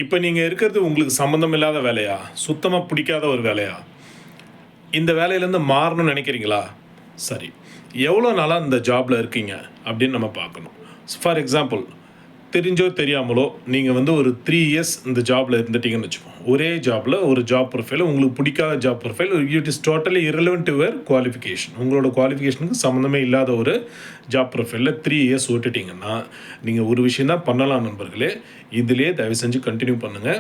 இப்போ நீங்கள் இருக்கிறது உங்களுக்கு சம்மந்தம் இல்லாத வேலையா? சுத்தமாக பிடிக்காத ஒரு வேலையா? இந்த வேலையிலேருந்து மாறணும்னு நினைக்கிறீங்களா? சரி. எவ்வளோ நாளா இந்த ஜாப்ல இருக்கீங்க? அப்படின்னு நம்ம பார்க்கணும். ஃபார் எக்ஸாம்பிள், தெரிஞ்சோ தெரியாமலோ நீங்கள் வந்து ஒரு 3 இயர்ஸ் இந்த ஜாப்ல இருந்துட்டீங்கன்னு வச்சுப்போம். ஒரே ஜாப்ல ஒரு ஜாப் ப்ரொஃபைல் உங்களுக்கு பிடிக்காத job profile it is totally irrelevant to your qualification. உங்களோட குவாலிஃபிகேஷனுக்கு சம்மந்தமே இல்லாத ஒரு ஜாப் ப்ரொஃபைலில் 3 இயர்ஸ் ஓட்டிட்டீங்கன்னா, நீங்கள் ஒரு விஷயம் தான் பண்ணலாம் நண்பர்களே. இதிலே தயவு செஞ்சு கன்டினியூ பண்ணுங்கள்.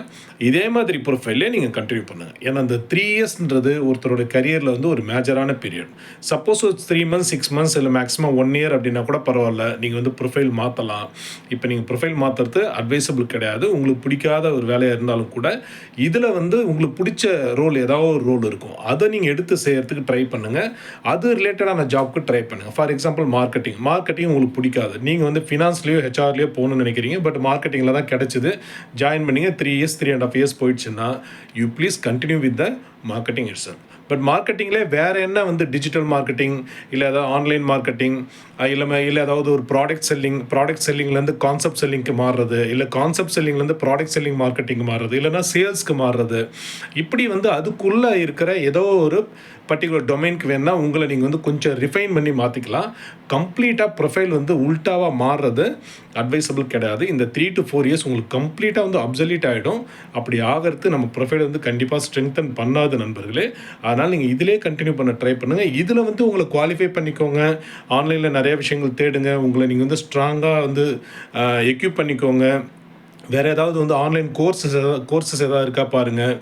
இதே மாதிரி ப்ரொஃபைல்லே நீங்கள் கன்டினியூ பண்ணுங்கள். ஏன்னா அந்த 3 இயர்ஸ்ன்றது ஒருத்தரோட கரியரில் வந்து ஒரு மேஜரான பீரியட். சப்போஸ் ஒரு 3 மந்த்ஸ் 6 மந்த்ஸ் இல்லை மேக்ஸிமம் 1 இயர் அப்படின்னா கூட பரவாயில்ல. நீங்கள் வந்து ப்ரொஃபைல் மாற்றலாம். இப்போ நீங்கள் ப்ரொஃபைல் மாற்றுறது அட்வைசபிள் கிடையாது. உங்களுக்கு பிடிக்காத ஒரு வேலையாக இருந்தாலும் கூட இதில் வந்து உங்களுக்கு பிடிச்ச ரோல் ஏதாவது ஒரு ரோல் இருக்கும். அதை நீங்கள் எடுத்து செய்கிறதுக்கு ட்ரை பண்ணுங்கள். அது ரிலேட்டடான ஜாப்க்கு ட்ரை பண்ணுங்கள். ஃபார் எக்ஸாம்பிள் மார்க்கெட்டிங் உங்களுக்கு பிடிக்காது. நீங்கள் வந்து ஃபினான்ஸ்லேயோ ஹெச்ஆர்லேயோ போகணும்னு நினைக்கிறீங்க. பட் மார்க்கெட்டிங்கில் தான் கிடைச்சிது. ஜாயின் பண்ணிங்க 3 இயர்ஸ் 3.5 இயர்ஸ் போயிடுச்சுன்னா you please continue with the marketing itself. But மார்க்கெட்டிங்லேயே வேறு என்ன வந்து டிஜிட்டல் மார்க்கெட்டிங் இல்லை ஏதாவது ஆன்லைன் மார்க்கெட்டிங் இல்லை ஏதாவது ஒரு ப்ராடக்ட் செல்லிங்லேருந்து கான்செப்ட் செல்லிங்க்கு மாறுறது, இல்லை கான்செப்ட் செல்லிங்லேருந்து ப்ராடக்ட் செல்லிங் மார்க்கெட்டிங் மாறுறது, இல்லைனா சேல்ஸ்க்கு மாறுறது, இப்படி வந்து அதுக்குள்ளே இருக்கிற ஏதோ ஒரு பர்டிகுலர் டொமைனுக்கு வேணா உங்களை நீங்கள் வந்து கொஞ்சம் ரிஃபைன் பண்ணி மாற்றிக்கலாம். கம்ப்ளீட்டாக ப்ரொஃபைல் வந்து உல்ட்டாவாக மாறுறது அட்வைசபிள் கிடையாது. இந்த 3 to 4 இயர்ஸ் உங்களுக்கு கம்ப்ளீட்டாக வந்து அப்சல்யூட் ஆகிடும். அப்படி ஆகிறது நம்ம ப்ரொஃபைல் வந்து கண்டிப்பாக ஸ்ட்ரெங்தன் பண்ணாது நண்பர்களே. அதனால் நீங்கள் இதிலே கண்டினியூ பண்ண ட்ரை பண்ணுங்கள். இதில் வந்து உங்களை குவாலிஃபை பண்ணிக்கோங்க. ஆன்லைனில் நிறைய விஷயங்கள் தேடுங்க. உங்களை நீங்கள் வந்து ஸ்ட்ராங்காக வந்து எக்யூப் பண்ணிக்கோங்க. வேறு ஏதாவது வந்து ஆன்லைன் கோர்சஸ் ஏதாவது இருக்கா பாருங்கள்.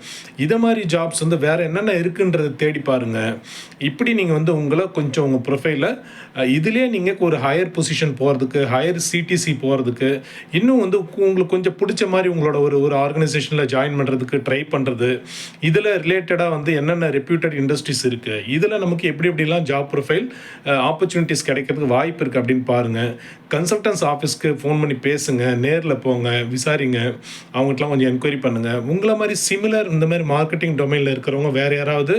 இதை மாதிரி ஜாப்ஸ் வந்து வேறு என்னென்ன இருக்குன்றதை தேடி பாருங்கள். இப்படி நீங்கள் வந்து உங்களை கொஞ்சம் உங்கள் ப்ரொஃபைலில் இதிலே நீங்கள் ஒரு ஹையர் பொசிஷன் போகிறதுக்கு, ஹையர் சிடிசி போகிறதுக்கு, இன்னும் வந்து உங்களுக்கு கொஞ்சம் பிடிச்ச மாதிரி உங்களோட ஒரு ஆர்கனைசேஷனில் ஜாயின் பண்ணுறதுக்கு ட்ரை பண்ணுறது. இதில் ரிலேட்டடாக வந்து என்னென்ன ரெப்யூட்டட் இண்டஸ்ட்ரீஸ் இருக்குது, இதில் நமக்கு எப்படிலாம் ஜாப் ப்ரொஃபைல் ஆப்பர்ச்சுனிட்டிஸ் கிடைக்கிறதுக்கு வாய்ப்பு இருக்குது அப்படின்னு பாருங்கள். கன்சல்டன்ஸ் ஆஃபீஸ்க்கு ஃபோன் பண்ணி பேசுங்க, நேரில் போங்க, விசாரிங்க, அவங்ககிட்டலாம் கொஞ்சம் என்கொயரி பண்ணுங்கள். உங்களை மாதிரி சிமிலர் இந்த மாதிரி மார்க்கெட்டிங் டொமைனில் இருக்கிறவங்க வேறு யாராவது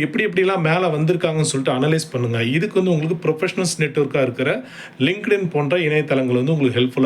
எப்படிலாம் மேலே வந்திருக்காங்கன்னு சொல்லிட்டு அனலைஸ் பண்ணுங்கள். இதுக்கு வந்து உங்களுக்கு ப்ரொஃபஷனல்ஸ் நெட்வொர்க்காக இருக்கிற லிங்க்டின் போன்ற இணையதளங்கள் வந்து உங்களுக்கு ஹெல்ப்ஃபுல்லாக